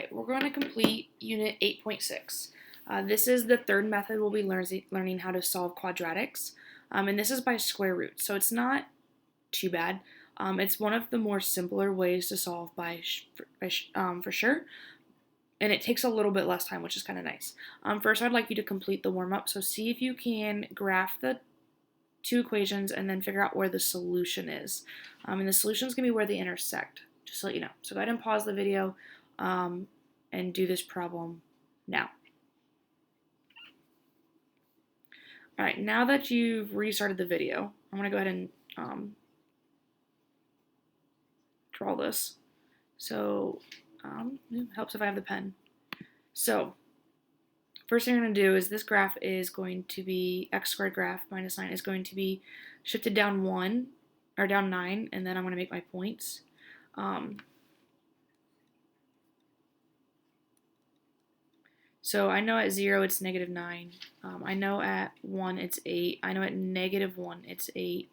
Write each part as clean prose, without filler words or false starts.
Alright, we're going to complete Unit 8.6. This is the third method we'll be learning how to solve quadratics, and this is by square root, so it's not too bad. It's one of the more simpler ways to solve for sure, and it takes a little bit less time, which is kind of nice. First, I'd like you to complete the warm-up, so see if you can graph the two equations and then figure out where the solution is. And the solution is going to be where they intersect, just to let you know. So go ahead and pause the video and do this problem now. All right, now that you've restarted the video, I'm going to go ahead and draw this. So it helps if I have the pen. So first thing you're going to do is this graph is going to be x squared graph minus 9 is going to be shifted down 1 or down 9, and then I'm going to make my points. So I know at 0 it's negative 9. I know at 1 it's 8. I know at negative 1 it's 8.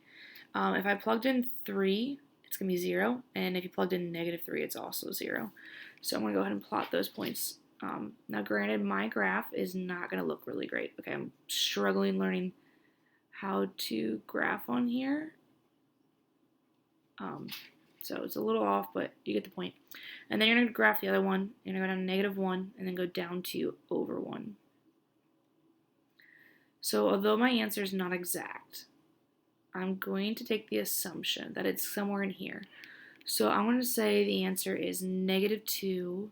If I plugged in 3, it's going to be 0. And if you plugged in negative 3, it's also 0. So I'm going to go ahead and plot those points. Now granted, my graph is not going to look really great. Okay, I'm struggling learning how to graph on here. So it's a little off, but you get the point. And then you're going to graph the other one. You're going to go down to negative 1 and then go down to over 1. So although my answer is not exact, I'm going to take the assumption that it's somewhere in here. So I'm going to say the answer is negative 2,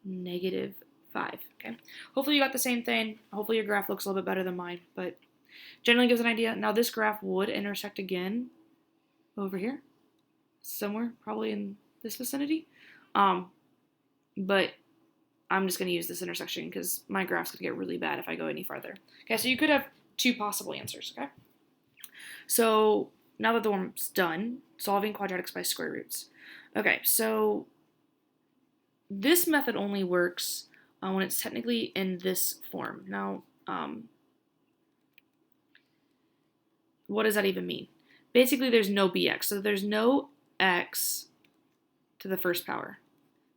negative 5. Okay. Hopefully you got the same thing. Hopefully your graph looks a little bit better than mine, but generally gives an idea. Now this graph would intersect again over here, somewhere probably in this vicinity, but I'm just going to use this intersection because my graph's going to get really bad if I go any farther. Okay, so you could have two possible answers. Okay, so now that the warm-up's done, solving quadratics by square roots. Okay, so this method only works when it's technically in this form. Now, what does that even mean? Basically, there's no bx, so there's no x to the first power,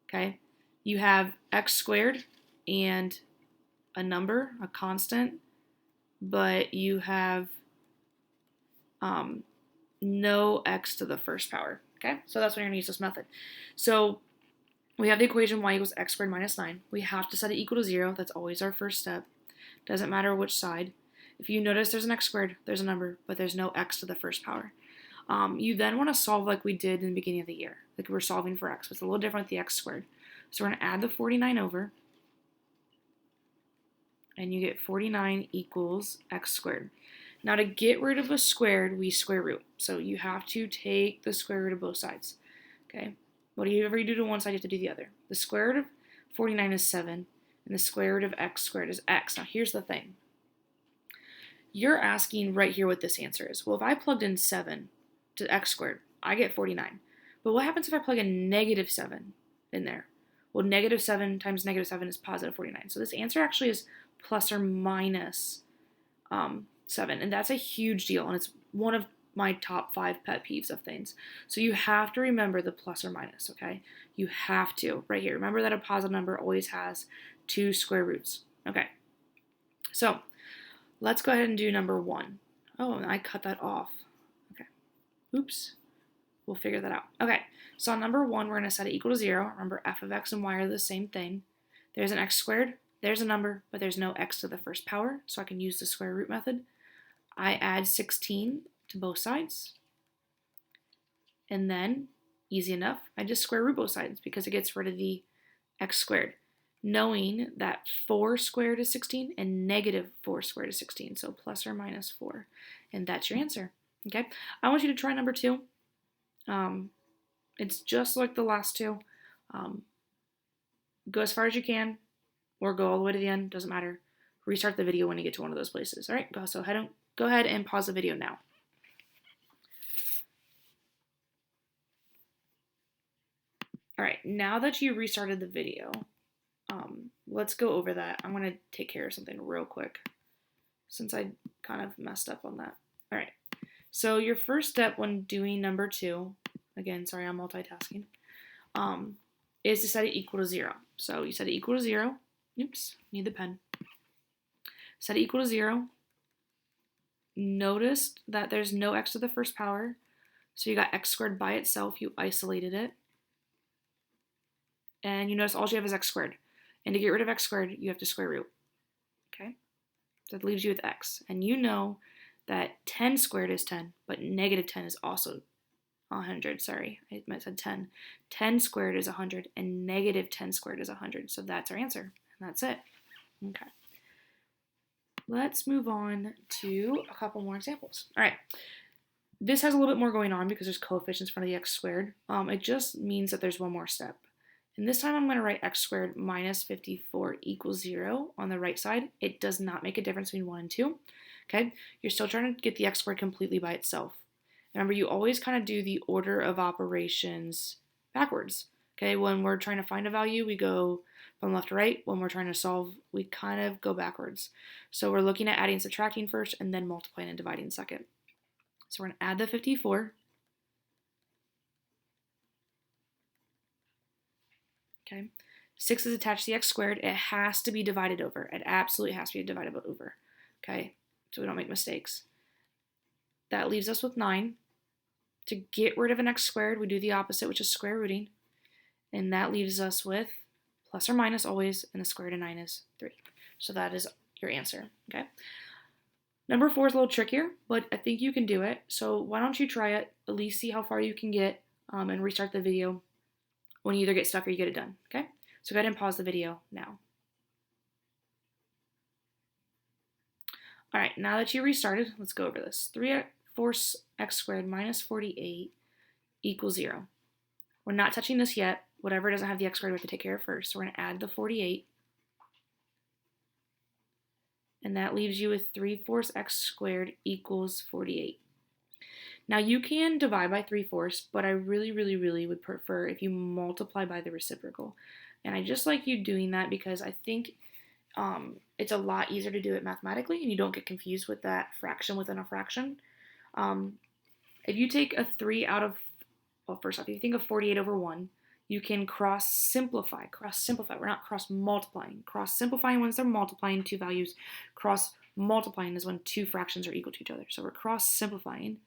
okay? You have x squared and a number, a constant, but you have no x to the first power, okay? So that's when you're going to use this method. So we have the equation y equals x squared minus 9. We have to set it equal to 0. That's always our first step. Doesn't matter which side. If you notice there's an x squared, there's a number, but there's no x to the first power. You then want to solve like we did in the beginning of the year. Like we're solving for x, but it's a little different with the x squared. So we're going to add the 49 over, and you get 49 equals x squared. Now to get rid of a squared, we square root. So you have to take the square root of both sides. Okay. Whatever you do to one side, you have to do the other. The square root of 49 is 7, and the square root of x squared is x. Now here's the thing. You're asking right here what this answer is. Well, if I plugged in 7 to x squared, I get 49. But what happens if I plug in negative 7 in there? Well, negative 7 times negative 7 is positive 49. So this answer actually is plus or minus 7. And that's a huge deal. And it's one of my top 5 pet peeves of things. So you have to remember the plus or minus, okay? You have to, right here. Remember that a positive number always has 2 square roots. Okay. So let's go ahead and do number 1. Oh, and I cut that off. Okay. Oops. We'll figure that out. Okay, so on number 1, we're going to set it equal to 0. Remember, f of x and y are the same thing. There's an x squared. There's a number, but there's no x to the first power, so I can use the square root method. I add 16 to both sides. And then, easy enough, I just square root both sides because it gets rid of the x squared, knowing that 4 squared is 16 and negative 4 squared is 16, so plus or minus 4. And that's your answer. Okay, I want you to try number 2. It's just like the last two. Go as far as you can, or go all the way to the end, doesn't matter. Restart the video when you get to one of those places. All right, go ahead and pause the video now. All right, now that you restarted the video, let's go over that. I'm going to take care of something real quick since I kind of messed up on that. All right, so your first step when doing number 2, again, sorry, I'm multitasking, is to set it equal to 0. So you set it equal to 0. Oops, need the pen. Set it equal to 0. Notice that there's no x to the first power. So you got x squared by itself. You isolated it. And you notice all you have is x squared. And to get rid of x squared, you have to square root. Okay? So that leaves you with x. And you know that 10 squared is 10, but negative 10 is also 100. Sorry, I meant to say 10. 10 squared is 100, and negative 10 squared is 100. So that's our answer. And that's it. Okay. Let's move on to a couple more examples. All right. This has a little bit more going on because there's coefficients in front of the x squared. It just means that there's one more step. And this time I'm going to write x squared minus 54 equals 0 on the right side. It does not make a difference between 1 and 2. Okay? You're still trying to get the x squared completely by itself. Remember, you always kind of do the order of operations backwards. Okay? When we're trying to find a value, we go from left to right. When we're trying to solve, we kind of go backwards. So we're looking at adding and subtracting first, and then multiplying and dividing second. So we're going to add the 54. Okay, 6 is attached to the x squared. It has to be divided over. It absolutely has to be divided over. Okay, so we don't make mistakes. That leaves us with 9. To get rid of an x squared, we do the opposite, which is square rooting. And that leaves us with plus or minus always, and the square root of 9 is 3. So that is your answer. Okay. Number 4 is a little trickier, but I think you can do it. So why don't you try it, at least see how far you can get, and restart the video when you either get stuck or you get it done, okay? So go ahead and pause the video now. All right, now that you restarted, let's go over this. 3/4 x squared minus 48 equals 0. We're not touching this yet. Whatever doesn't have the x squared, we have to take care of first. So we're going to add the 48. And that leaves you with 3/4 x squared equals 48. Now you can divide by 3/4, but I really would prefer if you multiply by the reciprocal. And I just like you doing that because I think it's a lot easier to do it mathematically and you don't get confused with that fraction within a fraction. If you take a 3 out of, well, first off, if you think of 48 over 1, you can cross simplify. We're not cross multiplying. Cross simplifying when they're multiplying two values. Cross multiplying is when two fractions are equal to each other. So we're cross simplifying.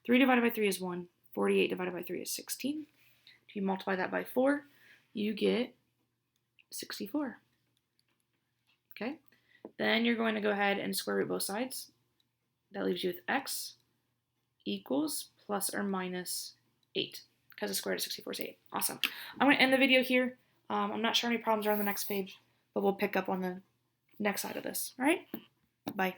3 divided by 3 is 1. 48 divided by 3 is 16. If you multiply that by 4, you get 64. Okay? Then you're going to go ahead and square root both sides. That leaves you with x equals plus or minus 8. Because the square root of 64 is 8. Awesome. I'm going to end the video here. I'm not sure any problems are on the next page, but we'll pick up on the next side of this. All right? Bye.